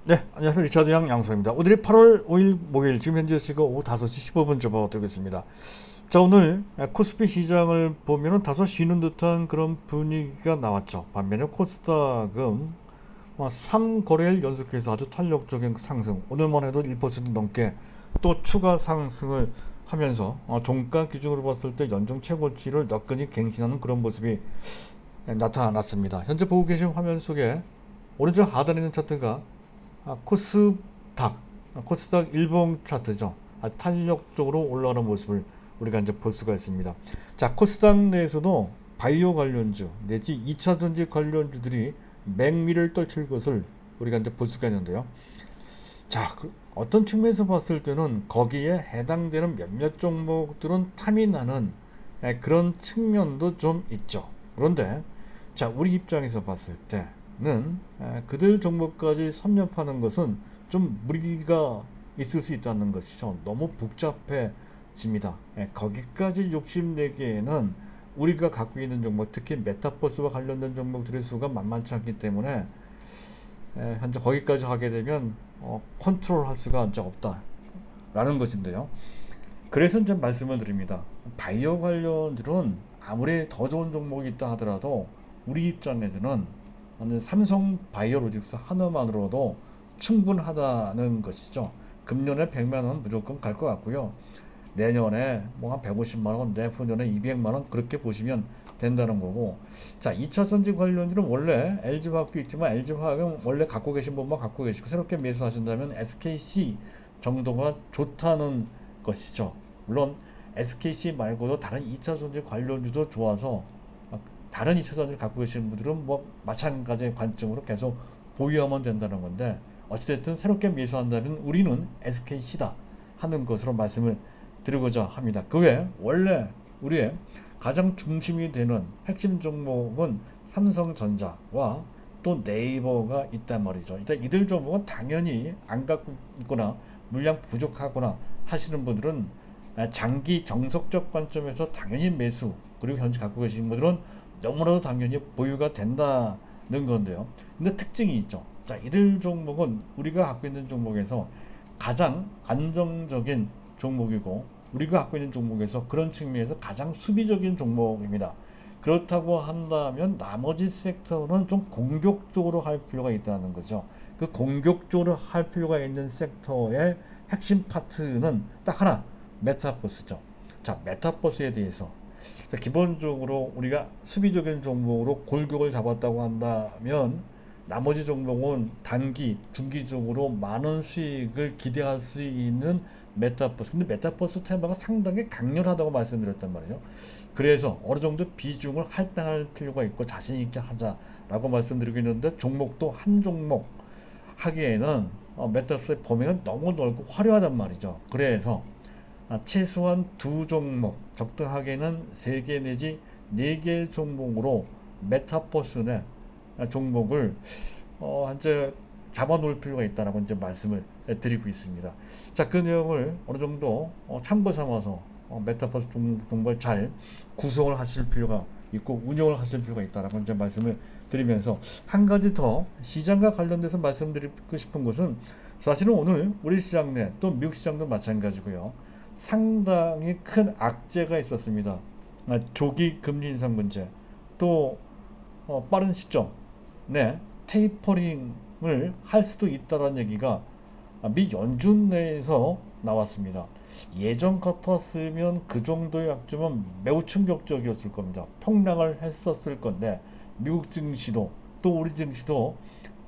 네, 안녕하세요. 리차드 양 양소입니다. 오늘이 8월 5일 목요일, 지금 현재 시각 오후 5시 15분 접어들고 있습니다. 자, 오늘 코스피 시장을 보면은 다소 쉬는 듯한 그런 분위기가 나왔죠. 반면에 코스닥은 3거래일 연속해서 아주 탄력적인 상승, 오늘만 해도 1% 넘게 또 추가 상승을 하면서 종가 기준으로 봤을 때 연중 최고치를 여건히 갱신하는 그런 모습이 나타났습니다. 현재 보고 계신 화면 속에 오른쪽 하단에 있는 차트가 코스닥, 코스닥 일봉 차트죠. 탄력적으로 올라가는 모습을 우리가 이제 볼 수가 있습니다. 자, 코스닥 내에서도 바이오 관련주 내지 2차 전지 관련주들이 맹미를 떨칠 것을 우리가 이제 볼 수가 있는데요. 자, 어떤 측면에서 봤을 때는 거기에 해당되는 몇몇 종목들은 탐이 나는 그런 측면도 좀 있죠. 그런데 자, 우리 입장에서 봤을 때는 그들 종목까지 섭렵하는 것은 좀 무리가 있을 수 있다는 것이죠. 너무 복잡해집니다. 거기까지 욕심내기에는 우리가 갖고 있는 종목, 특히 메타버스와 관련된 종목들의 수가 만만치 않기 때문에 현재 거기까지 하게 되면 컨트롤 할 수가 이제 없다라는 것인데요. 그래서 이제 말씀을 드립니다. 바이오 관련들은 아무리 더 좋은 종목이 있다 하더라도 우리 입장에서는 삼성 바이오로직스 하나만으로도 충분하다는 것이죠. 금년에 100만 원 무조건 갈 것 같고요. 내년에 뭐 한 150만 원, 내후년에 200만 원 그렇게 보시면 된다는 거고. 자, 2차 전지 관련주는 원래 LG화학도 있지만 LG화학은 원래 갖고 계신 분만 갖고 계시고 새롭게 매수하신다면 SKC 정도가 좋다는 것이죠. 물론 SKC 말고도 다른 2차 전지 관련주도 좋아서 다른 2차 전지를 갖고 계시는 분들은 뭐 마찬가지의 관점으로 계속 보유하면 된다는 건데, 어찌됐든 새롭게 매수한다면 우리는 SKC다 하는 것으로 말씀을 드리고자 합니다. 그 외에 원래 우리의 가장 중심이 되는 핵심 종목은 삼성전자와 또 네이버가 있단 말이죠. 일단 이들 종목은 당연히 안 갖고 있거나 물량 부족하거나 하시는 분들은 장기 정석적 관점에서 당연히 매수, 그리고 현재 갖고 계시는 분들은 너무나도 당연히 보유가 된다는 건데요. 근데 특징이 있죠. 자, 이들 종목은 우리가 갖고 있는 종목에서 가장 안정적인 종목이고, 우리가 갖고 있는 종목에서 그런 측면에서 가장 수비적인 종목입니다. 그렇다고 한다면 나머지 섹터는 좀 공격적으로 할 필요가 있다는 거죠. 그 공격적으로 할 필요가 있는 섹터의 핵심 파트는 딱 하나, 메타버스죠. 자, 메타버스에 대해서 기본적으로 우리가 수비적인 종목으로 골격을 잡았다고 한다면 나머지 종목은 단기, 중기적으로 많은 수익을 기대할 수 있는 메타버스. 근데 메타버스 테마가 상당히 강렬하다고 말씀드렸단 말이에요. 그래서 어느 정도 비중을 할당할 필요가 있고 자신 있게 하자라고 말씀드리고 있는데, 종목도 한 종목 하기에는 메타버스의 범위가 너무 넓고 화려하단 말이죠. 그래서 최소한 두 종목, 적당하게는 3개 내지 4개 종목으로 메타버스 내 종목을 현재 잡아놓을 필요가 있다라고 이제 말씀을 드리고 있습니다. 자, 그 내용을 어느 정도 참고 삼아서 메타버스 종목을 잘 구성을 하실 필요가 있고 운영을 하실 필요가 있다라고 이제 말씀을 드리면서, 한 가지 더 시장과 관련돼서 말씀드리고 싶은 것은, 사실은 오늘 우리 시장 내 또 미국 시장도 마찬가지고요. 상당히 큰 악재가 있었습니다. 조기 금리 인상 문제, 또 빠른 시점 내 테이퍼링을 할 수도 있다는 얘기가 미 연준 내에서 나왔습니다. 예전 같았으면 그 정도의 약점은 매우 충격적이었을 겁니다. 폭락을 했었을 건데, 미국 증시도 또 우리 증시도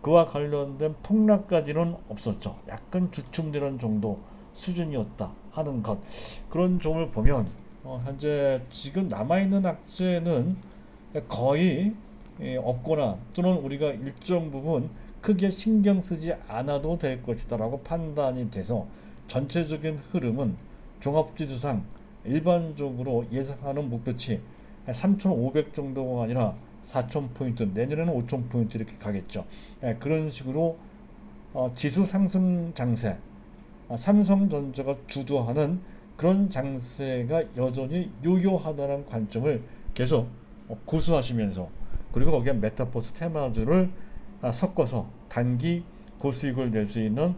그와 관련된 폭락까지는 없었죠. 약간 주춤되는 정도 수준이었다 하는 것. 그런 점을 보면 현재 지금 남아있는 악재는 거의 없거나 또는 우리가 일정 부분 크게 신경 쓰지 않아도 될 것이다 라고 판단이 돼서, 전체적인 흐름은 종합지수상 일반적으로 예상하는 목표치 3,500 정도가 아니라 4,000포인트, 내년에는 5,000포인트 이렇게 가겠죠. 그런 식으로 지수 상승 장세, 삼성전자가 주도하는 그런 장세가 여전히 유효하다는 관점을 계속 고수하시면서, 그리고 거기에 메타버스 테마들을 섞어서 단기, 고수익을 낼 수 있는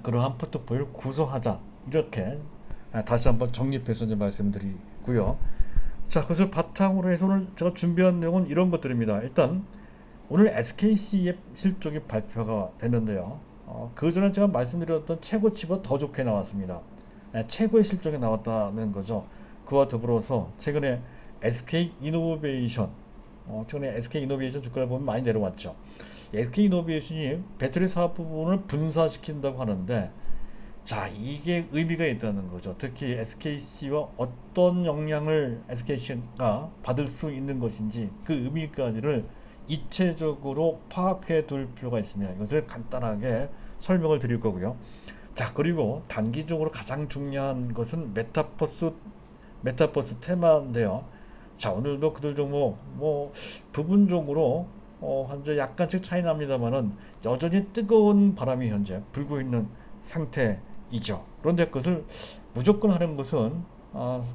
그러한 포트폴리오를 구성하자, 이렇게 다시 한번 정립해서 이제 말씀드리고요. 자, 그것을 바탕으로 해서 오늘 제가 준비한 내용은 이런 것들입니다. 일단 오늘 SKC의 실적이 발표가 되는데요. 그 전에 제가 말씀드렸던 최고치보다 더 좋게 나왔습니다. 최고의 실적이 나왔다는 거죠. 그와 더불어서 최근에 SK이노베이션, 최근에 SK이노베이션 주가를 보면 많이 내려왔죠. SK이노베이션이 배터리 사업 부분을 분사시킨다고 하는데, 자, 이게 의미가 있다는 거죠. 특히 SKC와 어떤 영향을 SKC가 받을 수 있는 것인지 그 의미까지를 입체적으로 파악해 둘 필요가 있습니다. 이것을 간단하게 설명을 드릴 거고요. 자, 그리고 단기적으로 가장 중요한 것은 메타버스 테마인데요. 자, 오늘도 그들 종목 부분적으로 현재 약간씩 차이 납니다만은 여전히 뜨거운 바람이 현재 불고 있는 상태이죠. 그런데 그것을 무조건 하는 것은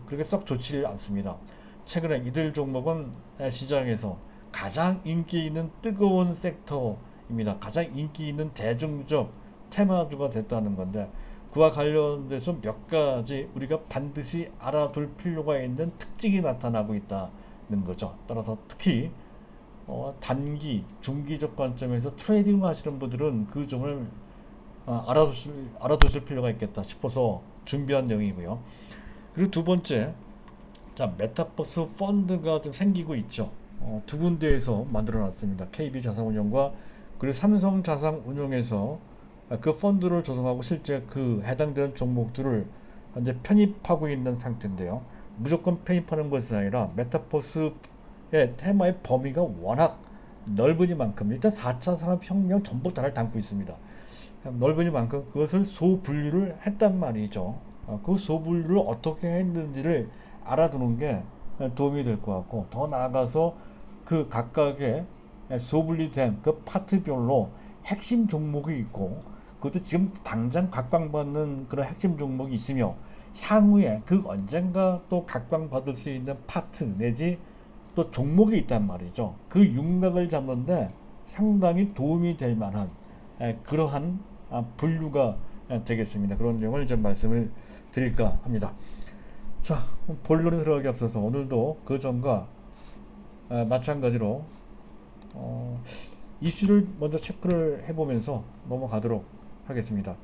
그렇게 썩 좋지 않습니다. 최근에 이들 종목은 시장에서 가장 인기 있는 뜨거운 섹터입니다. 가장 인기 있는 대중적 테마주가 됐다는 건데, 그와 관련돼서 몇 가지 우리가 반드시 알아둘 필요가 있는 특징이 나타나고 있다는 거죠. 따라서 특히 단기, 중기적 관점에서 트레이딩 하시는 분들은 그 점을 알아두실 필요가 있겠다 싶어서 준비한 내용이고요. 그리고 두 번째, 자, 메타버스 펀드가 좀 생기고 있죠. 두 군데에서 만들어 놨습니다. KB자산운용과 그리고 삼성자산운용에서 그 펀드를 조성하고 실제 그 해당되는 종목들을 현재 편입하고 있는 상태인데요. 무조건 편입하는 것이 아니라 메타버스의 테마의 범위가 워낙 넓으니만큼 일단 4차 산업혁명 전부 다를 담고 있습니다. 넓으니만큼 그것을 소분류를 했단 말이죠. 그 소분류를 어떻게 했는지를 알아두는 게 도움이 될 것 같고, 더 나아가서 그 각각의 소분류된 그 파트별로 핵심 종목이 있고, 그것도 지금 당장 각광받는 그런 핵심 종목이 있으며, 향후에 그 언젠가 또 각광받을 수 있는 파트 내지 또 종목이 있단 말이죠. 그 윤곽을 잡는데 상당히 도움이 될 만한 그러한 분류가 되겠습니다. 그런 내용을 좀 말씀을 드릴까 합니다. 자, 본론에 들어가기 앞서서 오늘도 그 전과 마찬가지로 이슈를 먼저 체크를 해보면서 넘어가도록 하겠습니다.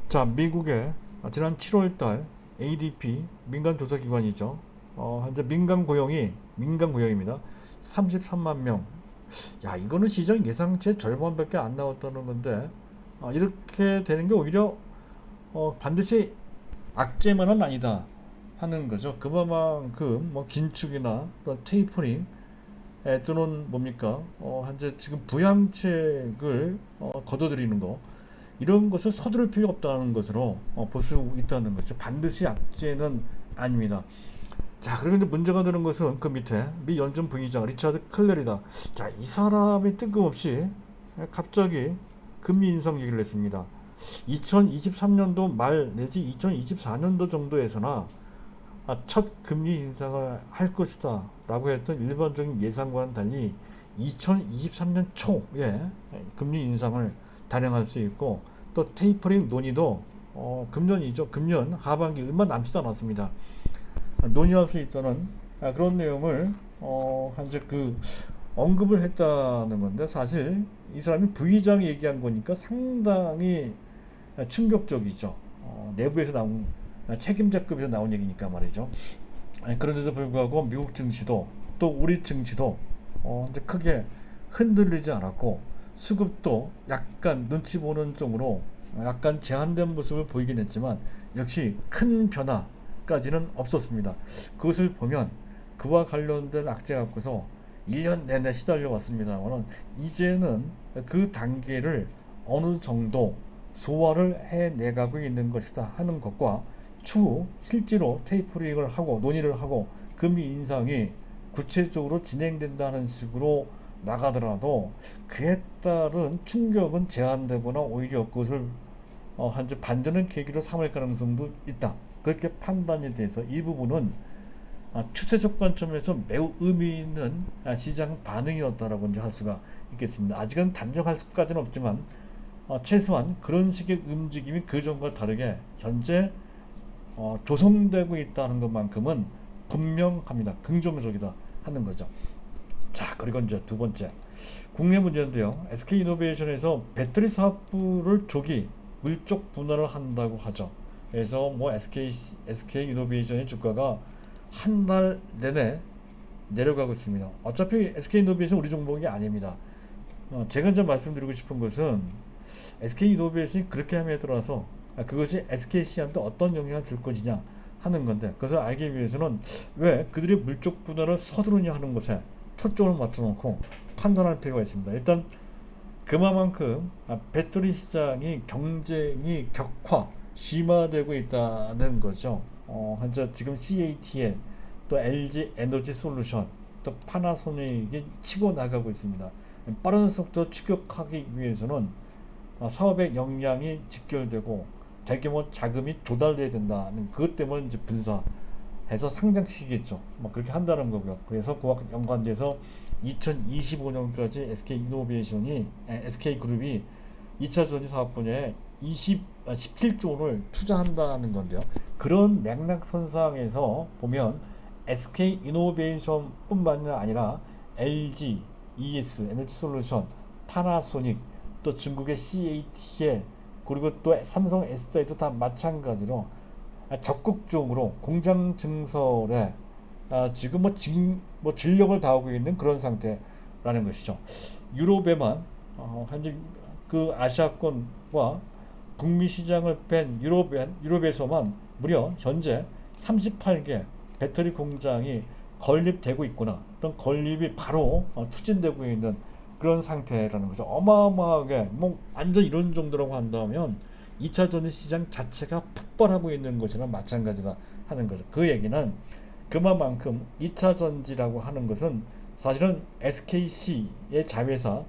자, 미국의 지난 7월달 ADP 민간조사기관이죠. 현재 민간 고용입니다. 33만 명. 야, 이거는 시장 예상치의 절반밖에 안 나왔다는 건데, 이렇게 되는 게 오히려 반드시 악재만은 아니다 하는 거죠. 그만큼 긴축이나 그런 테이퍼링 또는 뭡니까 현재 지금 부양책을 걷어들이는 거, 이런 것을 서두를 필요 없다는 것으로 볼 수 있다는 거죠. 반드시 악재는 아닙니다. 자, 그리고 이제 문제가 되는 것은 그 밑에 미 연준 부의장 리차드 클레리다. 자, 이 사람이 뜬금없이 갑자기 금리 인상 얘기를 했습니다. 2023년도 말 내지 2024년도 정도에서나 첫 금리 인상을 할 것이다 라고 했던 일반적인 예상과는 달리 2023년 초에 금리 인상을 단행할 수 있고, 또 테이퍼링 논의도 금년 하반기 얼마 남지도 않았습니다. 논의할 수 있다는 그런 내용을 현재 언급을 했다는 건데, 사실 이 사람이 부의장이 얘기한 거니까 상당히 충격적이죠. 내부에서 나온 책임자급에서 나온 얘기니까 말이죠. 그런데도 불구하고 미국 증시도 또 우리 증시도 이제 크게 흔들리지 않았고, 수급도 약간 눈치 보는 쪽으로 약간 제한된 모습을 보이긴 했지만 역시 큰 변화까지는 없었습니다. 그것을 보면 그와 관련된 악재 갖고서 1년 내내 시달려 왔습니다만 이제는 그 단계를 어느 정도 소화를 해내가고 있는 것이다 하는 것과, 추후 실제로 테이퍼링을 하고 논의를 하고 금리 인상이 구체적으로 진행된다는 식으로 나가더라도 그에 따른 충격은 제한되거나 오히려 그것을 현재 반전의 계기로 삼을 가능성도 있다. 그렇게 판단이 돼서 이 부분은 추세적 관점에서 매우 의미 있는 시장 반응이었다라고 이제 할 수가 있겠습니다. 아직은 단정할 수까지는 없지만 최소한 그런 식의 움직임이 그 전과 다르게 현재 조성되고 있다는 것만큼은 분명합니다. 긍정적이다 하는 거죠. 자, 그리고 이제 두 번째 국내 문제인데요. SK이노베이션에서 배터리 사업부를 조기 물적 분할을 한다고 하죠. 그래서 뭐 SK이노베이션의 주가가 한 달 내내 내려가고 있습니다. 어차피 SK이노베이션 우리 종목이 아닙니다. 제가 이제 말씀드리고 싶은 것은 SK이노베이션이 그렇게 함에 따라서 그것이 SKC한테 어떤 영향을 줄 것이냐 하는 건데, 그것을 알기 위해서는 왜 그들이 물적 분할을 서두르냐 하는 것에 초점을 맞춰놓고 판단할 필요가 있습니다. 일단 그만큼 배터리 시장이 경쟁이 격화 심화되고 있다는 거죠. 현재 지금 CATL 또 LG 에너지 솔루션 또 파나소닉이 치고 나가고 있습니다. 빠른 속도 추격하기 위해서는 사업의 역량이 직결되고 대규모 자금이 조달돼야 된다는 그것 때문에 이제 분사해서 상장시키겠죠. 뭐 그렇게 한다는 거고요. 그래서 그와 연관돼서 2025년까지 SK그룹이 2차 전지 사업 분야에 17조 원을 투자한다는 건데요. 그런 맥락선상에서 보면 SK이노베이션뿐만 아니라 LG, ES, 에너지솔루션, 파나소닉, 또 중국의 CATL, 그리고 또 삼성 S사이도 다 마찬가지로 적극적으로 공장 증설에 지금 뭐 진력을 다하고 있는 그런 상태라는 것이죠. 유럽에만 현재 그 아시아권과 북미 시장을 뺀 유럽에서만 무려 현재 38개 배터리 공장이 건립되고 있구나. 그런 건립이 바로 추진되고 있는 그런 상태라는 거죠. 어마어마하게 뭐 완전 이런 정도라고 한다면 2차 전지 시장 자체가 폭발하고 있는 것이랑 마찬가지다 하는 거죠. 그 얘기는 그만큼 2차 전지라고 하는 것은 사실은 SKC의 자회사의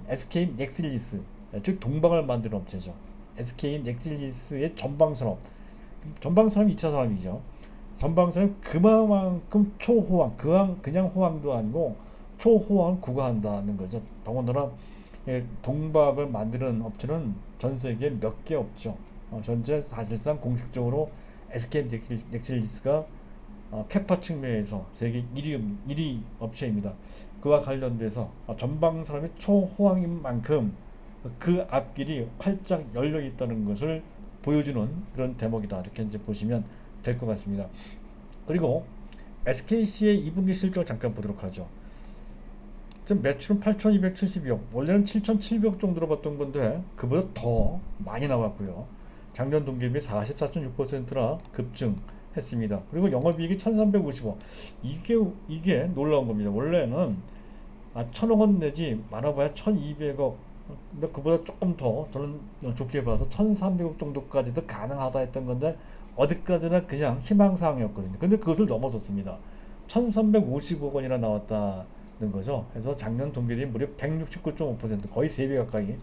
SK 넥실리스, 즉 동방을 만드는 업체죠. SK 넥실리스의 전방산업 2차 산업이죠. 전방산업 그만큼 초호황, 그냥 호황도 아니고 초호황 구가한다는 거죠. 더군다나 동박을 만드는 업체는 전 세계에 몇 개 없죠. 현재 사실상 공식적으로 SK 넥실리스가 캐파 측면에서 세계 1위 업체입니다. 그와 관련돼서 전방 산업이 초호황인 만큼 그 앞길이 활짝 열려 있다는 것을 보여주는 그런 대목이다. 이렇게 이제 보시면 될 것 같습니다. 그리고 SKC의 2분기 실적을 잠깐 보도록 하죠. 지금 매출은 8,272억, 원래는 7,700억 정도로 봤던 건데 그보다 더 많이 나왔고요. 작년 동기 대비 44.6%나 급증했습니다. 그리고 영업이익이 1,350억. 이게 놀라운 겁니다. 원래는 1,000억 원 내지 많아봐야 1,200억. 근데 그보다 조금 더 저는 좋게 봐서 1,300억 정도까지도 가능하다 했던 건데 어디까지나 그냥 희망사항이었거든요. 근데 그것을 넘어섰습니다. 1,350억 원이나 나왔다는 거죠. 그래서 작년 동기 대비 무려 169.5%, 거의 3배 가까이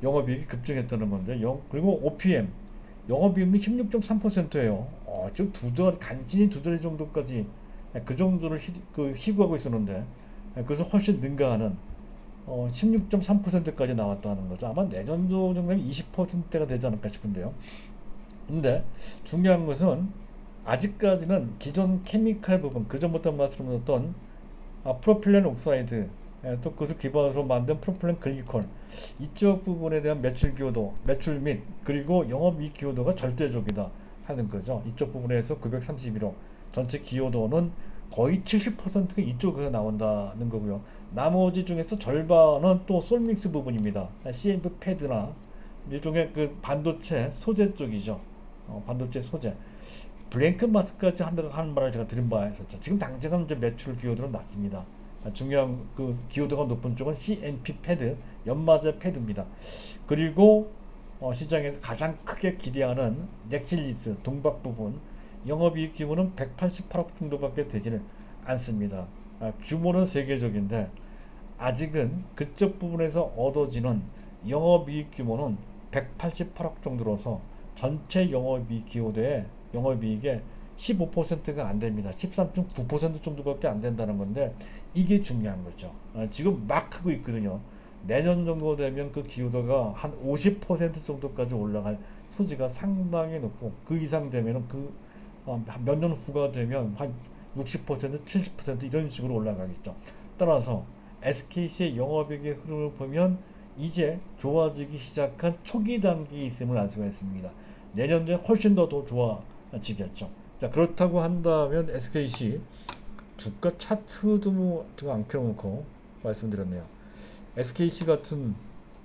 영업이익이 급증했다는 건데, 그리고 OPM 영업이익은 16.3%예요. 지금 간신히 두 자리 정도까지 그 정도를 희구하고 있었는데 그것을 훨씬 능가하는 16.3%까지 나왔다는 거죠. 아마 내년도 정도면 20%대가 되지 않을까 싶은데요. 근데 중요한 것은 아직까지는 기존 케미칼 부분, 그 전부터 말씀드렸던 프로필렌 옥사이드, 또 그것을 기반으로 만든 프로필렌 글리콜, 이쪽 부분에 대한 매출 및 그리고 영업이익 기여도가 절대적이다 하는 거죠. 이쪽 부분에서 931억, 전체 기여도는 거의 70%가 이쪽에서 나온다는 거고요. 나머지 중에서 절반은 또 솔믹스 부분입니다. CMP 패드나 일종의 그 반도체 소재 쪽이죠. 반도체 소재. 블랭크 마스까지 한다는 말을 제가 들은 바가 있었죠. 지금 당장은 이제 매출 기여도는 낮습니다. 중요한 그 기여도가 높은 쪽은 CMP 패드, 연마제 패드입니다. 그리고 시장에서 가장 크게 기대하는 넥실리스 동박 부분, 영업이익 규모는 188억 정도밖에 되지는 않습니다. 규모는 세계적인데 아직은 그쪽 부분에서 얻어지는 영업이익 규모는 188억 정도로서 전체 영업이익 기여도의 영업이익의 15%가 안 됩니다. 13.9% 정도밖에 안 된다는 건데 이게 중요한 거죠. 지금 막 크고 있거든요. 내년 정도 되면 그 기여도가 한 50% 정도까지 올라갈 소지가 상당히 높고, 그 이상 되면은 몇 년 후가 되면 한 60%, 70% 이런 식으로 올라가겠죠. 따라서 SKC의 영업이익의 흐름을 보면 이제 좋아지기 시작한 초기 단계에 있음을 알 수가 있습니다. 내년도에 훨씬 더 좋아지겠죠. 자, 그렇다고 한다면 SKC 주가 차트도 뭐 제가 안 켜놓고 말씀드렸네요. SKC 같은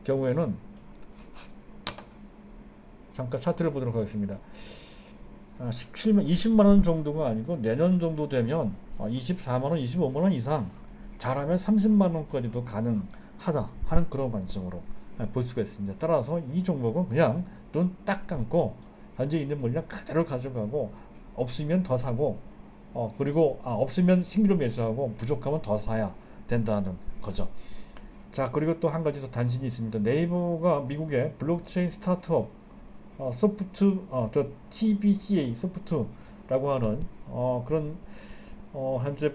경우에는 잠깐 차트를 보도록 하겠습니다. 17만, 20만 원 정도가 아니고 내년 정도 되면 24만 원, 25만 원 이상, 잘하면 30만 원까지도 가능하다 하는 그런 관점으로 볼 수가 있습니다. 따라서 이 종목은 그냥 눈 딱 감고 현재 있는 물량 그대로 가져가고, 없으면 더 사고, 그리고 없으면 신규로 매수하고 부족하면 더 사야 된다는 거죠. 자, 그리고 또 한 가지 더 단신이 있습니다. 네이버가 미국의 블록체인 스타트업 저 TBCA 소프트라고 하는 그런 현재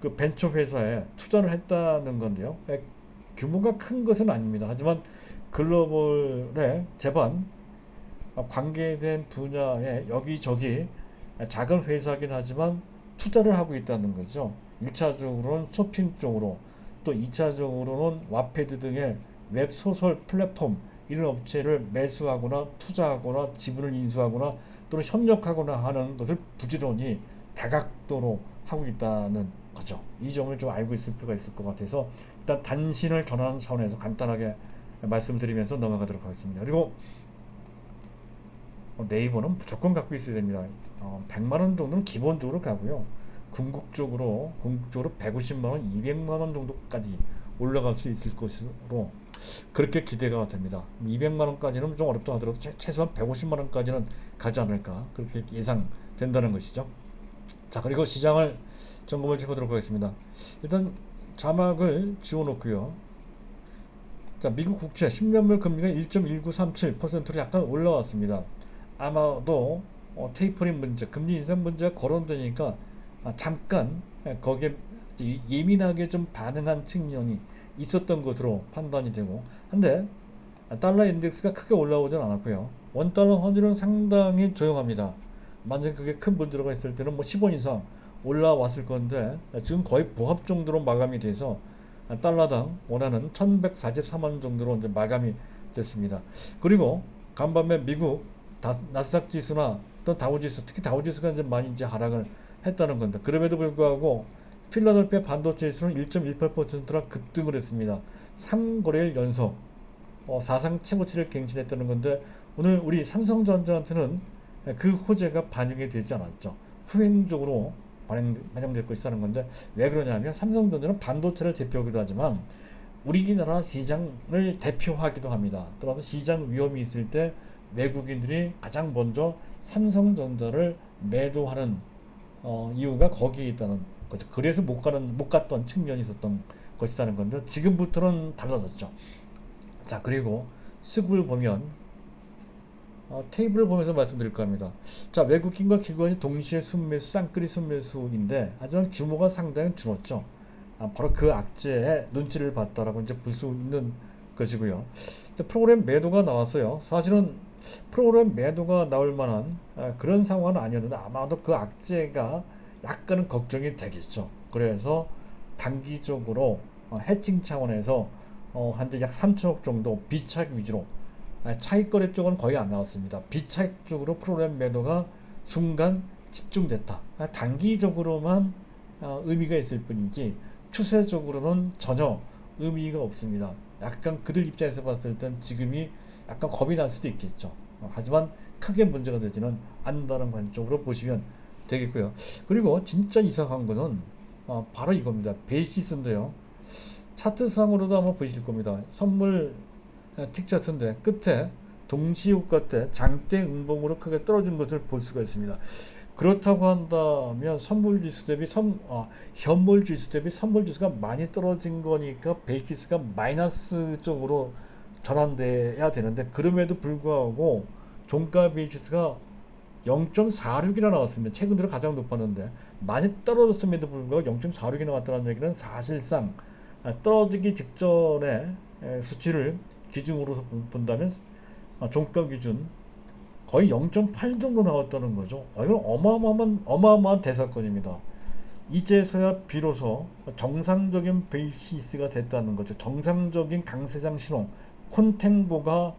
그 벤처 회사에 투자를 했다는 건데요. 규모가 큰 것은 아닙니다. 하지만 글로벌에 제반 관계된 분야에 여기저기 작은 회사긴 하지만 투자를 하고 있다는 거죠. 1차적으로는 쇼핑 쪽으로, 또 2차적으로는 와패드 등의 웹소설 플랫폼 이런 업체를 매수하거나 투자하거나 지분을 인수하거나 또는 협력하거나 하는 것을 부지런히 다각도로 하고 있다는 거죠. 이 점을 좀 알고 있을 필요가 있을 것 같아서 일단 단신을 전하는 차원에서 간단하게 말씀드리면서 넘어가도록 하겠습니다. 그리고 네이버는 무조건 갖고 있어야 됩니다. 100만 원 정도는 기본적으로 가고요. 궁극적으로 150만 원, 200만 원 정도까지 올라갈 수 있을 것으로 그렇게 기대가 됩니다. 200만 원까지는 좀 어렵다 하더라도 최소한 150만 원까지는 가지 않을까, 그렇게 예상된다는 것이죠. 자, 그리고 시장을 점검을 해보도록 하겠습니다. 일단 자막을 지워놓고요. 자, 미국 국채 10년물 금리가 1.1937%로 약간 올라왔습니다. 아마도 테이퍼링 문제, 금리 인상 문제가 거론되니까 잠깐 거기에 예민하게 좀 반응한 측면이 있었던 것으로 판단이 되고, 한데 달러 인덱스가 크게 올라오진 않았고요. 원달러 환율은 상당히 조용합니다. 만약에 그게 큰 문제가 있을 때는 뭐 10원 이상 올라왔을 건데 지금 거의 보합 정도로 마감이 돼서 달러당 원하는 1143원 정도로 이제 마감이 됐습니다. 그리고 간밤에 미국 나스닥 지수나 또 다우지수, 특히 다우지수가 이제 많이 이제 하락을 했다는 건데, 그럼에도 불구하고 필라델피아 반도체 지수는 1.18%나 급등을 했습니다. 3거래일 연속 사상 최고치를 갱신했다는 건데, 오늘 우리 삼성전자한테는 그 호재가 반영이 되지 않았죠. 후행적으로 반영될 것이라는 건데, 왜 그러냐면 삼성전자는 반도체를 대표하기도 하지만 우리나라 시장을 대표하기도 합니다. 따라서 시장 위험이 있을 때 외국인들이 가장 먼저 삼성전자를 매도하는 이유가 거기에 있다는 거죠. 그래서 못 갔던 측면이 있었던 것이라는 건데, 지금부터는 달라졌죠. 자, 그리고 수급을 보면 테이블을 보면서 말씀드릴 겁니다. 자, 외국인과 기관이 동시에 순매수, 쌍끌이 순매수인데, 하지만 규모가 상당히 줄었죠. 바로 그 악재의 눈치를 봤다라고 이제 볼 수 있는 것이고요. 프로그램 매도가 나왔어요. 사실은 프로그램 매도가 나올 만한 그런 상황은 아니었는데, 아마도 그 악재가 약간은 걱정이 되겠죠. 그래서 단기적으로 해칭 차원에서 현재 약 3천억 정도 비차익 위주로, 차익 거래 쪽은 거의 안 나왔습니다. 비차익 쪽으로 프로그램 매도가 순간 집중됐다. 단기적으로만 의미가 있을 뿐이지 추세적으로는 전혀 의미가 없습니다. 약간 그들 입장에서 봤을 땐 지금이 약간 겁이 날 수도 있겠죠. 하지만 크게 문제가 되지는 않는다는 관점으로 보시면 되겠고요. 그리고 진짜 이상한 거는 바로 이겁니다. 베이시스인데요. 차트상으로도 아마 보실 겁니다. 선물 틱 차트인데 끝에 동시효과 때 장대 음봉으로 크게 떨어진 것을 볼 수가 있습니다. 그렇다고 한다면 현물 지수 대비 선물 지수가 많이 떨어진 거니까 베이시스가 마이너스 쪽으로 전환돼야 되는데, 그럼에도 불구하고 종가 베이시스가 0.46이나 나왔습니다. 최근 들어 가장 높았는데, 많이 떨어졌음에도 불구하고 0.46이 나왔다는 얘기는 사실상 떨어지기 직전에 수치를 기준으로 본다면 종가 기준 거의 0.8 정도 나왔다는 거죠. 이건 어마어마한 대사건입니다. 이제서야 비로소 정상적인 베이시스가 됐다는 거죠. 정상적인 강세장 신호, 콘텐보가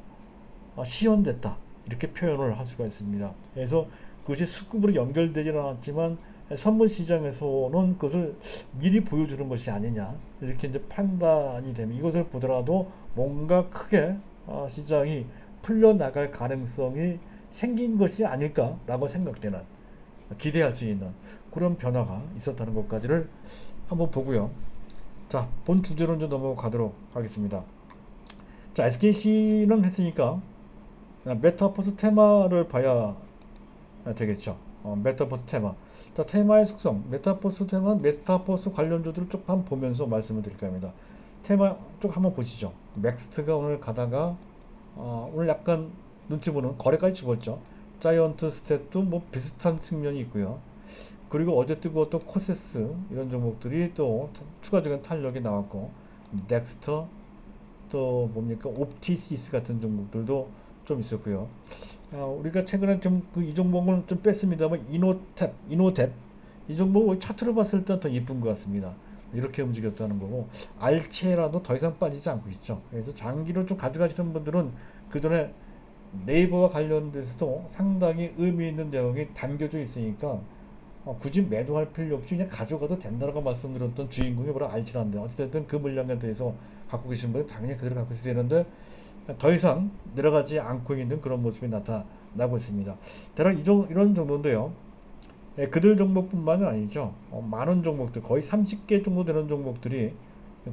시연됐다. 이렇게 표현을 할 수가 있습니다. 그래서 그것이 수급으로 연결되지는 않았지만 선물 시장에서는 그것을 미리 보여주는 것이 아니냐. 이렇게 이제 판단이 되면 이것을 보더라도 뭔가 크게 시장이 풀려나갈 가능성이 생긴 것이 아닐까라고 생각되는 기대할 수 있는 그런 변화가 있었다는 것까지를 한번 보고요. 자, 본 주제로 이제 넘어가도록 하겠습니다. 자, SKC는 했으니까 메타버스 테마를 봐야 되겠죠. 메타버스 테마. 자, 테마의 속성. 메타버스 테마, 메타버스 관련주들을 쭉 한번 보면서 말씀을 드릴까 합니다. 테마 쭉 한번 보시죠. 넥스트가 오늘 가다가 오늘 약간 눈치 보는 거래까지 죽었죠. 자이언트 스텝도 뭐 비슷한 측면이 있고요. 그리고 어제 뜨거웠던 코세스 이런 종목들이 또 추가적인 탄력이 나왔고, 넥스터 또 뭡니까 옵티시스 같은 종목들도 좀 있었고요. 우리가 최근에 좀 이 종목을 좀 뺐습니다만 이노탭 이 종목 차트로 봤을 때 더 이쁜 것 같습니다. 이렇게 움직였다는 거고, 알체라도 더 이상 빠지지 않고 있죠. 그래서 장기로 좀 가져가시는 분들은 그 전에 네이버와 관련돼서도 상당히 의미 있는 내용이 담겨져 있으니까 굳이 매도할 필요 없이 그냥 가져가도 된다고 말씀드렸던 주인공이 바로 알치란데, 어쨌든 그 물량에 대해서 갖고 계신 분은 당연히 그대로 갖고 있어야 되는데 더 이상 내려가지 않고 있는 그런 모습이 나타나고 있습니다. 대략 이런 정도인데요. 그들 종목뿐만이 아니죠. 많은 종목들, 거의 30개 정도 되는 종목들이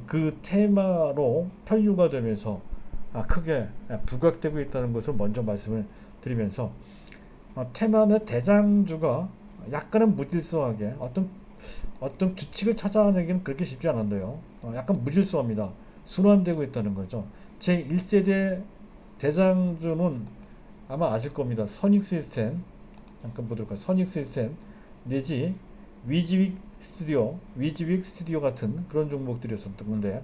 그 테마로 편류가 되면서 크게 부각되고 있다는 것을 먼저 말씀을 드리면서, 테마의 대장주가 약간은 무질서하게 어떤 규칙을 찾아내기는 그렇게 쉽지 않은데요. 약간 무질서합니다. 순환되고 있다는 거죠. 제 1세대 대장주는 아마 아실 겁니다. 선익 시스템, 잠깐 보도록 할게요. 선익 시스템 내지 위즈윅 스튜디오 같은 그런 종목들이었던 건데,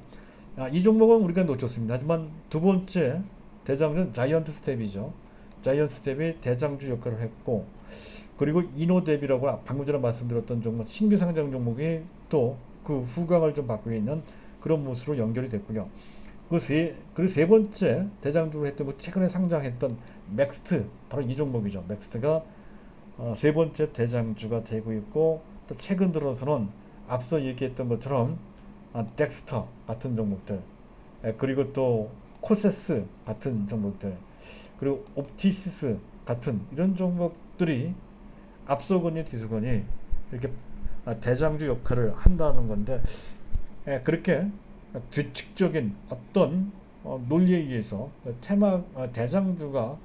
이 종목은 우리가 놓쳤습니다. 하지만 두 번째 대장주는 자이언트 스텝이죠. 자이언트 스텝이 대장주 역할을 했고, 그리고 이노뎁이라고 방금 전에 말씀드렸던 종목, 신규 상장 종목이 또 그 후광을 좀 받고 있는 그런 모습으로 연결이 됐고요. 그리고 세 번째 대장주로 했던 최근에 상장했던 맥스트, 바로 이 종목이죠. 맥스트가 세 번째 대장주가 되고 있고, 또 최근 들어서는 앞서 얘기했던 것처럼 덱스터 같은 종목들, 그리고 또 코세스 같은 종목들, 그리고 옵티시스 같은 이런 종목들이 앞서거니 뒤서거니 이렇게 대장주 역할을 한다는 건데, 그렇게 규칙적인 어떤 논리에 의해서 대장주가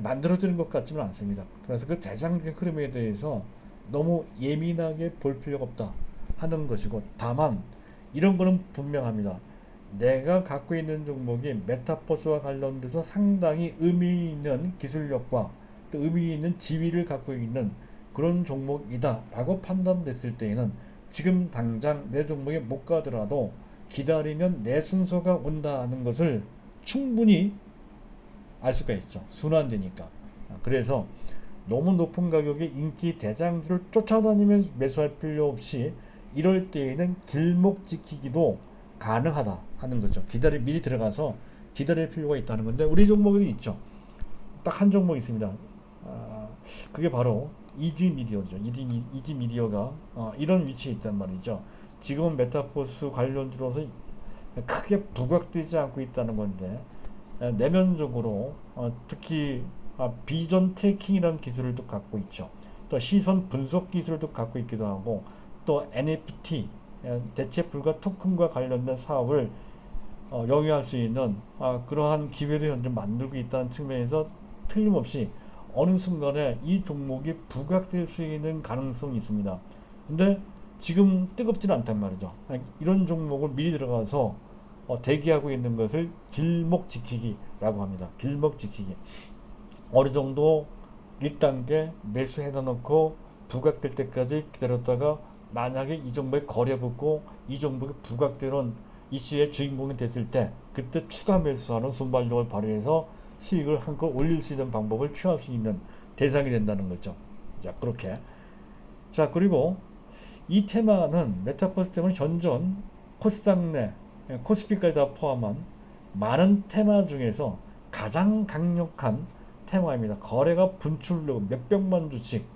만들어지는 것 같지는 않습니다. 그래서 그 대장주의 흐름에 대해서 너무 예민하게 볼 필요가 없다 하는 것이고, 다만 이런 거는 분명합니다. 내가 갖고 있는 종목이 메타버스와 관련돼서 상당히 의미 있는 기술력과 또 의미 있는 지위를 갖고 있는 그런 종목이다 라고 판단됐을 때에는 지금 당장 내 종목에 못 가더라도 기다리면 내 순서가 온다는 것을 충분히 알 수가 있죠. 순환되니까. 그래서 너무 높은 가격의 인기 대장주를 쫓아다니면서 매수할 필요 없이 이럴 때에는 길목 지키기도 가능하다 하는 거죠. 미리 들어가서 기다릴 필요가 있다는 건데, 우리 종목이 있죠. 딱 한 종목 있습니다. 그게 바로 이지미디어죠. 이지미디어가 이런 위치에 있단 말이죠. 지금은 메타버스 관련주로서 크게 부각되지 않고 있다는 건데, 내면적으로 특히 비전 트래킹이라는 기술을 또 갖고 있죠. 또 시선 분석 기술을 또 갖고 있기도 하고, 또 NFT 대체 불가 토큰과 관련된 사업을 영위할 수 있는 그러한 기회도 현재 만들고 있다는 측면에서 틀림없이 어느 순간에 이 종목이 부각될 수 있는 가능성이 있습니다. 근데 지금 뜨겁지는 않단 말이죠. 이런 종목을 미리 들어가서 대기하고 있는 것을 길목 지키기라고 합니다. 길목 지키기. 어느 정도 1단계 매수해 놓고 부각될 때까지 기다렸다가 만약에 이 종목에 거래 붙고 이 종목이 부각되는 이슈의 주인공이 됐을 때 그때 추가 매수하는 순발력을 발휘해서 수익을 한껏 올릴 수 있는 방법을 취할 수 있는 대상이 된다는 거죠. 자, 그렇게. 자, 그리고 이 테마는 메타버스 때문에 현존 코스닥 내 코스피까지 다 포함한 많은 테마 중에서 가장 강력한 테마입니다. 거래가 분출되고 몇백만 주씩,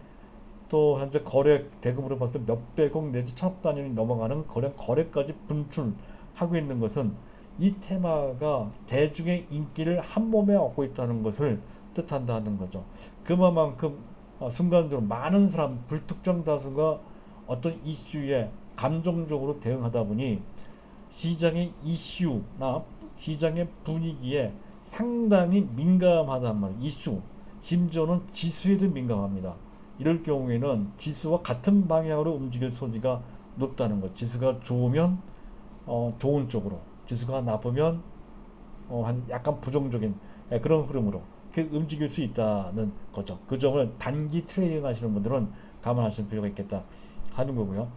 또 현재 거래 대금으로 봤을 때 몇백억 내지 천억 단위를 넘어가는 거래까지 분출하고 있는 것은 이 테마가 대중의 인기를 한 몸에 얻고 있다는 것을 뜻한다는 거죠. 그만큼 순간적으로 많은 사람, 불특정 다수가 어떤 이슈에 감정적으로 대응하다 보니 시장의 이슈나 시장의 분위기에 상당히 민감하단 말이에요. 이슈, 심지어는 지수에도 민감합니다. 이럴 경우에는 지수와 같은 방향으로 움직일 소지가 높다는 것. 지수가 좋으면 좋은 쪽으로, 지수가 나쁘면 약간 부정적인 그런 흐름으로 이렇게 움직일 수 있다는 거죠. 그 점을 단기 트레이딩 하시는 분들은 감안하실 필요가 있겠다 하는 거고요.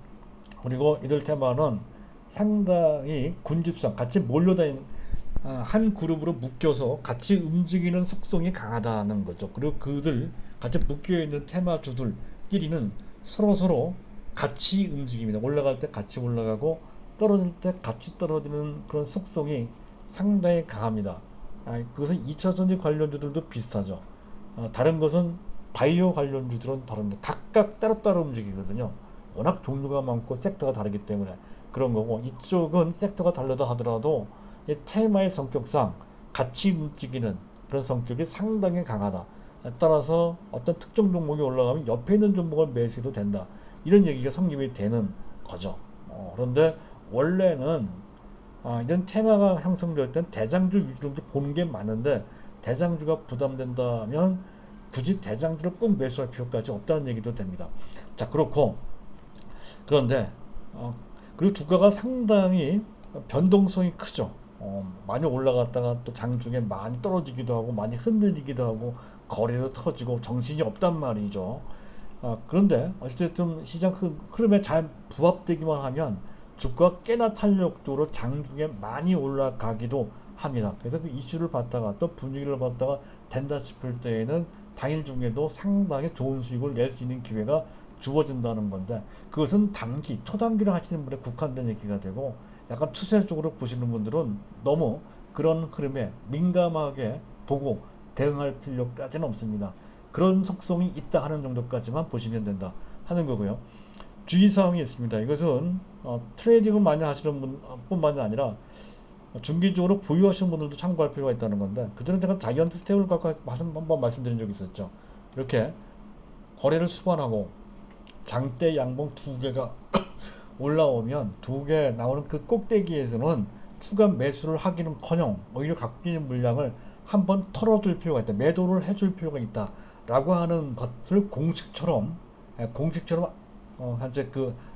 그리고 이들 테마는 상당히 군집성, 같이 몰려다니는 한 그룹으로 묶여서 같이 움직이는 속성이 강하다는 거죠. 그리고 그들 같이 묶여있는 테마주들끼리는 서로 같이 움직입니다. 올라갈 때 같이 올라가고 떨어질 때 같이 떨어지는 그런 속성이 상당히 강합니다. 그것은 2차전지 관련주들도 비슷하죠. 다른 것은 바이오 관련주들은 다른데 각각 따로따로 움직이거든요. 워낙 종류가 많고 섹터가 다르기 때문에 그런 거고, 이쪽은 섹터가 다르다 하더라도 이 테마의 성격상 같이 움직이는 그런 성격이 상당히 강하다. 따라서 어떤 특정 종목이 올라가면 옆에 있는 종목을 매수해도 된다. 이런 얘기가 성립이 되는 거죠. 그런데 원래는 이런 테마가 형성될 땐 대장주 위주로 보는 게 많은데, 대장주가 부담된다면 굳이 대장주를 꼭 매수할 필요까지 없다는 얘기도 됩니다. 자, 그렇고, 그런데 그리고 주가가 상당히 변동성이 크죠. 많이 올라갔다가 또 장중에 많이 떨어지기도 하고 많이 흔들리기도 하고 거래도 터지고 정신이 없단 말이죠. 그런데 어쨌든 시장 흐름에 잘 부합되기만 하면 주가 꽤나 탄력적으로 장중에 많이 올라가기도 합니다. 그래서 그 이슈를 봤다가 또 분위기를 봤다가 된다 싶을 때에는 당일 중에도 상당히 좋은 수익을 낼 수 있는 기회가 주어진다는 건데, 그것은 단기, 초단기를 하시는 분에 국한된 얘기가 되고, 약간 추세적으로 보시는 분들은 너무 그런 흐름에 민감하게 보고 대응할 필요까지는 없습니다. 그런 속성이 있다 하는 정도까지만 보시면 된다 하는 거고요. 주의사항이 있습니다. 이것은 트레이딩을 많이 하시는 분뿐만이 아니라 중기적으로 보유하시는 분들도 참고할 필요가 있다는 건데, 그전에 제가 자이언트 스텝을 갖고 한번 말씀드린 적이 있었죠. 이렇게 거래를 수반하고 장대 양봉 두 개가 올라오면 두 개 나오는 그 꼭대기에서는 추가 매수를 하기는커녕 오히려 갖고 있는 물량을 한번 털어둘 필요가 있다, 매도를 해줄 필요가 있다 라고 하는 것을 공식처럼 현재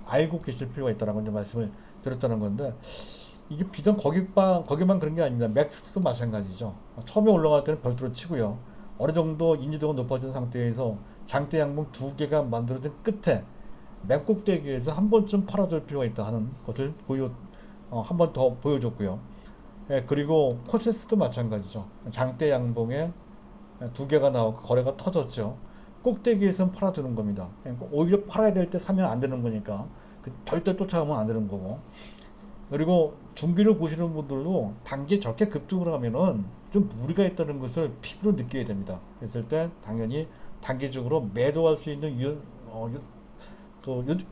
알고 계실 필요가 있다라고 이제 말씀을 드렸다는 건데, 이게 비단 거기만 그런 게 아닙니다. 맥스도 마찬가지죠. 처음에 올라갈 때는 별도로 치고요. 어느 정도 인지도가 높아진 상태에서 장대 양봉 두 개가 만들어진 끝에 맨 꼭대기에서 한 번쯤 팔아줄 필요가 있다 하는 것을 한 번 더 보여줬고요. 그리고 코세스도 마찬가지죠. 장대 양봉에 두 개가 나오고 거래가 터졌죠. 꼭대기에서는 팔아주는 겁니다. 오히려 팔아야 될 때 사면 안 되는 거니까 절대 쫓아가면 안 되는 거고. 그리고 중기를 보시는 분들도 단기에 저렇게 급등을 하면은 좀 무리가 있다는 것을 피부로 느껴야 됩니다. 그랬을 때 당연히 단기적으로 매도할 수 있는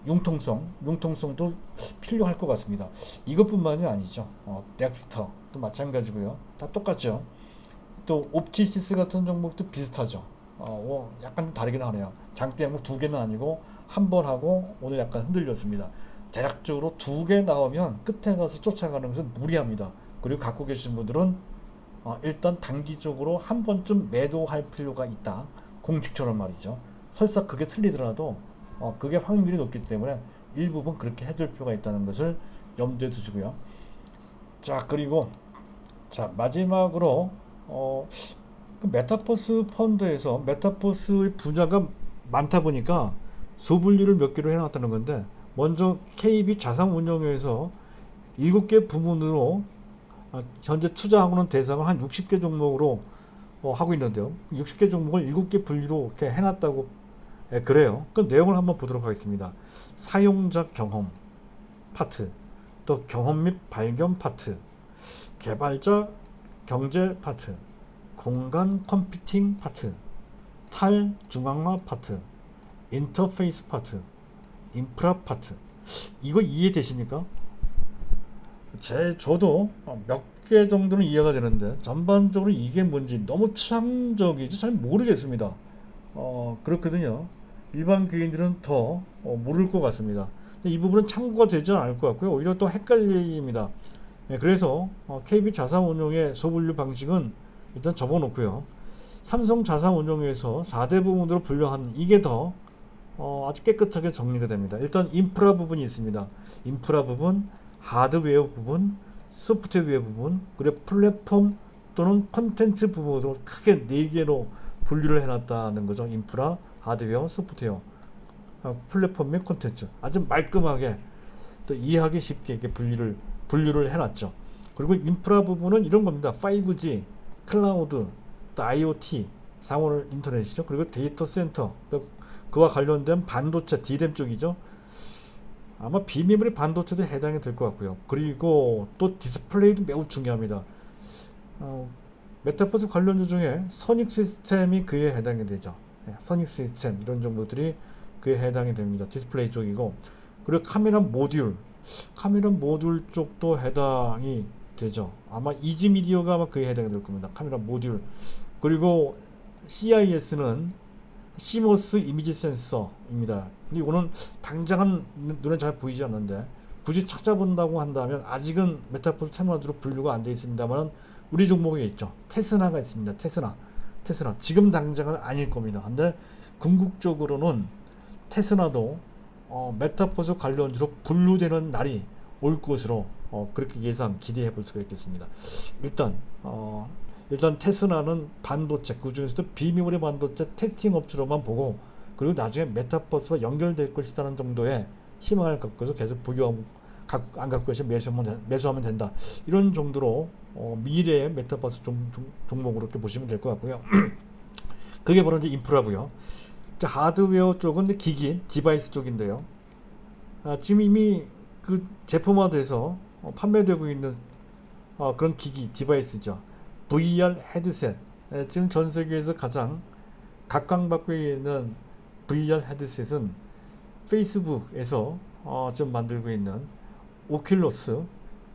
융통성도 필요할 것 같습니다. 이것뿐만이 아니죠. 넥스터도 마찬가지고요. 다 똑같죠. 또 옵티시스 같은 종목도 비슷하죠. 약간 다르긴 하네요. 장대 양봉 두 개는 아니고 한 번 하고 오늘 약간 흔들렸습니다. 대략적으로 두 개 나오면 끝에 가서 쫓아가는 것은 무리합니다. 그리고 갖고 계신 분들은 일단 단기적으로 한 번쯤 매도할 필요가 있다. 공식처럼 말이죠. 설사 그게 틀리더라도 그게 확률이 높기 때문에 일부분 그렇게 해줄 필요가 있다는 것을 염두에 두시고요. 자, 그리고 마지막으로 그 메타버스 펀드에서 메타버스의 분야가 많다 보니까 소분류를 몇 개로 해놨다는 건데, 먼저 KB 자산운용에서 7개 부문으로 현재 투자하고는 대상을 한 60개 종목으로 하고 있는데요. 60개 종목을 7개 분리로 이렇게 해놨다고 그래요. 그 내용을 한번 보도록 하겠습니다. 사용자 경험 파트, 또 경험 및 발견 파트, 개발자 경제 파트, 공간 컴퓨팅 파트, 탈중앙화 파트, 인터페이스 파트, 인프라 파트. 이거 이해되십니까? 저도 몇 개 정도는 이해가 되는데 전반적으로 이게 뭔지 너무 추상적이지 잘 모르겠습니다. 그렇거든요. 일반 개인들은 더 모를 것 같습니다. 이 부분은 참고가 되지 않을 것 같고요. 오히려 또 헷갈림입니다. 그래서 KB 자산운용의 소분류 방식은 일단 접어놓고요. 삼성 자산운용에서 4대 부문으로 분류한 이게 더 아주 깨끗하게 정리가 됩니다. 일단 인프라 부분이 있습니다. 인프라 부분, 하드웨어 부분, 소프트웨어 부분, 그리고 플랫폼 또는 콘텐츠 부분으로 크게 4개로 분류를 해놨다는 거죠. 인프라, 하드웨어, 소프트웨어, 플랫폼 및 콘텐츠. 아주 말끔하게 또 이해하기 쉽게 이렇게 분류를 해놨죠. 그리고 인프라 부분은 이런 겁니다. 5G, 클라우드, 또 IoT, 상호 인터넷이죠. 그리고 데이터 센터, 그와 관련된 반도체, D램 쪽이죠. 아마 비메모리 반도체도 해당이 될 것 같고요. 그리고 또 디스플레이도 매우 중요합니다. 메타버스 관련주 중에 선익 시스템이 그에 해당이 되죠. 선익 시스템 이런 정보들이 그에 해당이 됩니다. 디스플레이 쪽이고, 그리고 카메라 모듈 쪽도 해당이 되죠. 아마 이지미디어가 아마 그에 해당이 될 겁니다. 카메라 모듈. 그리고 CIS는 시모스 이미지 센서입니다. 근데 이거는 당장은 눈에 잘 보이지 않는데 굳이 찾아본다고 한다면 아직은 메타버스 테마주로 분류가 안 되어 있습니다만 우리 종목에 있죠. 테스나가 있습니다. 테스나 지금 당장은 아닐 겁니다. 근데 궁극적으로는 테스나도 메타버스 관련주로 분류되는 날이 올 것으로 그렇게 기대해 볼 수가 있겠습니다. 일단 테스나는 반도체, 그 중에서도 비메모리 반도체 테스팅 업체로만 보고, 그리고 나중에 메타버스와 연결될 것이라는 정도의 희망을 갖고서 계속 안 갖고 계시 매수하면 된다. 이런 정도로 미래의 메타버스 종목으로 이렇게 보시면 될 것 같고요. 그게 바로 이제 인프라고요. 하드웨어 쪽은 기기, 디바이스 쪽인데요. 지금 이미 그 제품화돼서 판매되고 있는 그런 기기, 디바이스죠. VR 헤드셋. 지금 전 세계에서 가장 각광받고 있는 VR 헤드셋은 페이스북에서 지금 만들고 있는 오큘러스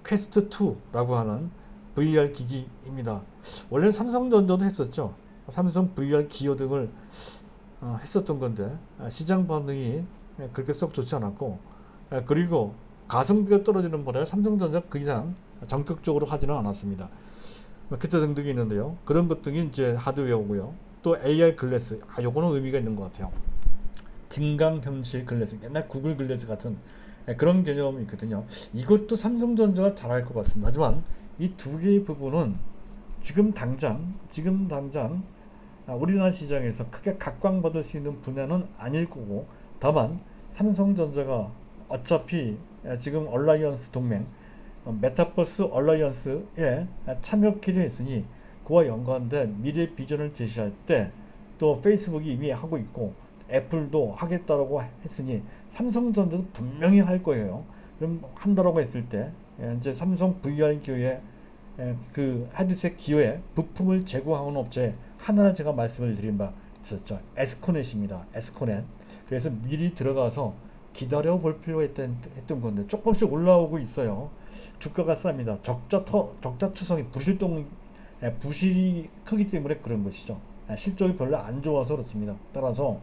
퀘스트 2라고 하는 VR 기기입니다. 원래 삼성전자도 했었죠. 삼성 VR 기어 등을 했었던 건데 시장 반응이 그렇게 썩 좋지 않았고, 그리고 가성비가 떨어지는 바람에 삼성전자 그 이상 전격적으로 하지는 않았습니다. 기타 등등이 있는데요. 그런 것 등이 이제 하드웨어고요. 또 AR 글래스, 요거는 의미가 있는 것 같아요. 증강현실 글래스, 옛날 구글 글래스 같은 그런 개념이 있거든요. 이것도 삼성전자가 잘할 것 같습니다. 하지만 이 두 개의 부분은 지금 당장 우리나라 시장에서 크게 각광받을 수 있는 분야는 아닐 거고, 다만 삼성전자가 어차피 지금 얼라이언스 동맹, 메타버스 얼라이언스에 참여키를 했으니 그와 연관된 미래 비전을 제시할 때 또 페이스북이 이미 하고 있고 애플도 하겠다라고 했으니 삼성전자도 분명히 할 거예요. 그럼 한다라고 했을 때 이제 삼성 VR 기어의 그 헤드셋 기어의 부품을 제공하는 업체 하나를 제가 말씀을 드린 바 있었죠. 에스코넷입니다. 에스코넷. 그래서 미리 들어가서 기다려 볼 필요가 했던 건데 조금씩 올라오고 있어요. 주가가 쌉니다. 적자 투성이 부실이 크기 때문에 그런 것이죠. 실적이 별로 안 좋아서 그렇습니다. 따라서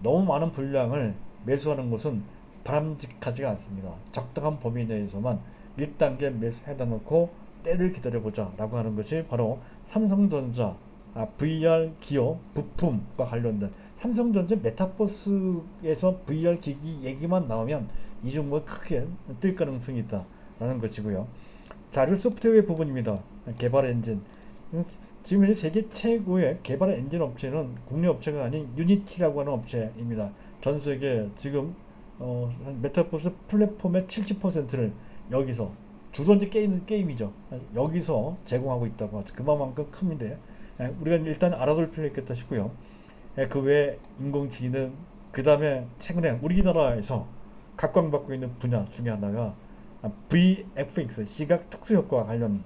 너무 많은 분량을 매수하는 것은 바람직하지가 않습니다. 적당한 범위 내에서만 1단계 매수해다 놓고 때를 기다려보자 라고 하는 것이 바로 삼성전자 VR 기어 부품과 관련된, 삼성전자 메타버스에서 VR 기기 얘기만 나오면 이 종목은 크게 뜰 가능성이 있다라는 것이고요. 자료 소프트웨어 부분입니다. 개발 엔진. 지금 현재 세계 최고의 개발 엔진 업체는 국내 업체가 아닌 유니티라고 하는 업체입니다. 전 세계 지금 메타버스 플랫폼의 70%를 여기서 주로 이제 게임이죠. 여기서 제공하고 있다고 하죠. 그만큼 큰데 우리가 일단 알아둘 필요 있겠다 싶고요. 그 외에 인공지능, 그 다음에 최근에 우리나라에서 각광받고 있는 분야 중에 하나가 VFX 시각 특수 효과 관련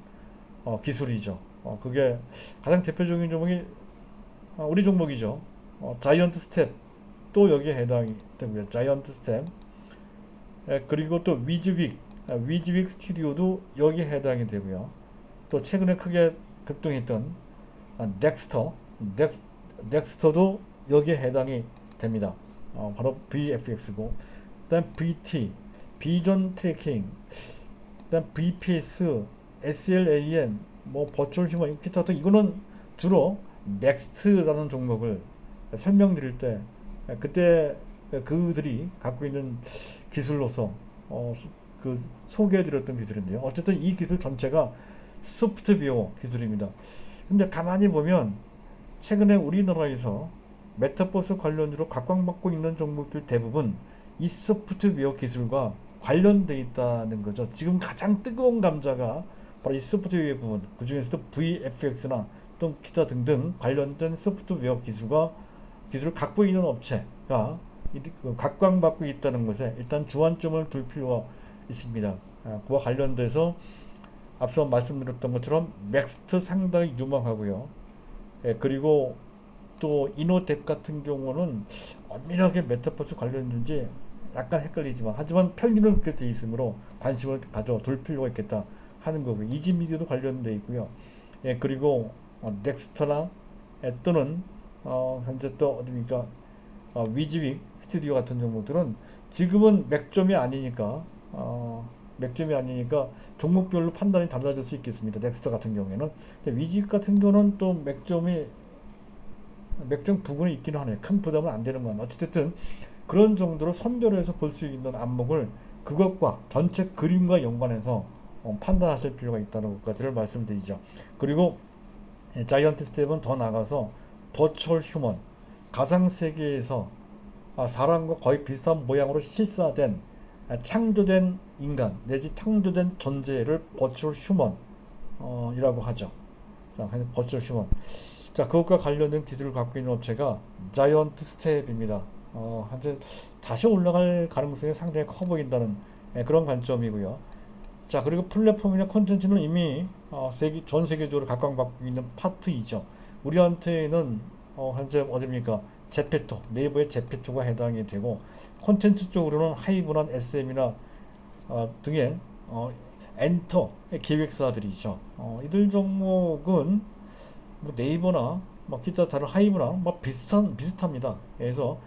기술이죠. 그게 가장 대표적인 종목이 우리 종목이죠. 자이언트 스텝 또 여기에 해당이 되고요. 자이언트 스텝, 그리고 또 위즈윅 스튜디오도 여기에 해당이 되고요. 또 최근에 크게 급등했던 넥스터도 여기에 해당이 됩니다. 바로 VFX고, 그다음 VT 비전 트래킹, 그다음 VPS, SLAM, 뭐 버추얼 휴먼 기타 등, 이거는 주로 넥스트라는 종목을 설명드릴 때 그때 그들이 갖고 있는 기술로서 그 소개해드렸던 기술인데요. 어쨌든 이 기술 전체가 소프트웨어 기술입니다. 근데 가만히 보면 최근에 우리나라에서 메타버스 관련주로 각광받고 있는 종목들 대부분 이 소프트웨어 기술과 관련돼 있다는 거죠. 지금 가장 뜨거운 감자가 바로 이 소프트웨어 부분, 그 중에서도 VFX나 또 기타 등등 관련된 소프트웨어 기술을 갖고 있는 업체가 각광받고 있다는 것에 일단 주안점을 둘 필요가 있습니다. 그와 관련돼서 앞서 말씀드렸던 것처럼 넥스트 상당히 유망하고요. 그리고 또 이노뎁 같은 경우는 엄밀하게 메타버스 관련인지 약간 헷갈리지만, 하지만 편의는 그렇게 돼 있으므로 관심을 가져둘 필요가 있겠다 하는 거고요. 이지미디어도 관련돼 있고요. 그리고 넥스트나 또는 현재 또 어디입니까, 위즈윅 스튜디오 같은 종목들은 지금은 맥점이 아니니까 종목별로 판단이 달라질 수 있겠습니다. 넥스트 같은 경우에는. 위즈윅 같은 경우는 또 맥점 부분이 있기는 하네요. 큰 부담은 안 되는 건 어쨌든 그런 정도로 선별해서 볼 수 있는 안목을 그것과 전체 그림과 연관해서 판단하실 필요가 있다는 것까지를 말씀드리죠. 그리고 자이언트 스텝은 더 나가서 버추얼 휴먼, 가상세계에서 사람과 거의 비슷한 모양으로 실사된 창조된 인간 내지 창조된 존재를 버추얼 휴먼 이라고 하죠. 버추얼 휴먼. 자, 그것과 관련된 기술을 갖고 있는 업체가 자이언트 스텝입니다. 현재 다시 올라갈 가능성이 상당히 커 보인다는 그런 관점이고요. 자, 그리고 플랫폼이나 콘텐츠는 이미 전 세계적으로 각광받고 있는 파트이죠. 우리한테는 현재 어디입니까? 제페토, 네이버의 제페토가 해당이 되고, 콘텐츠 쪽으로는 하이브나 SM이나 등의 엔터 기획사들이죠. 이들 종목은 뭐 네이버나 뭐 기타 다른 하이브나 뭐 비슷합니다. 그래서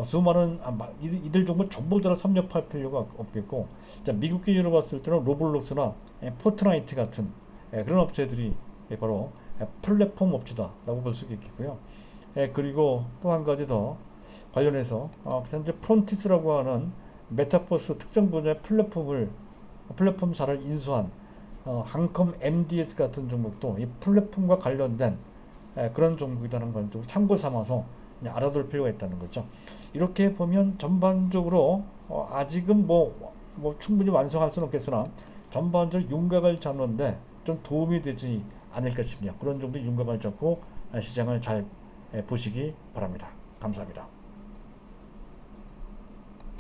수많은 이들 종목 전부 다 섭렵할 필요가 없겠고, 자, 미국 기준으로 봤을 때는 로블록스나 포트나이트 같은 그런 업체들이 바로 플랫폼 업체다라고 볼 수 있겠고요. 그리고 또 한 가지 더 관련해서 현재 프론티스라고 하는 메타버스 특정 분야의 플랫폼사를 인수한 한컴 MDS 같은 종목도 이 플랫폼과 관련된 그런 종목이라는 건 좀 참고 삼아서 알아둘 필요가 있다는 거죠. 이렇게 보면 전반적으로 아직은 뭐 충분히 완성할 수는 없겠으나 전반적으로 윤곽을 잡는데 좀 도움이 되지 않을까 싶네요. 그런 정도 윤곽을 잡고 시장을 잘 보시기 바랍니다. 감사합니다.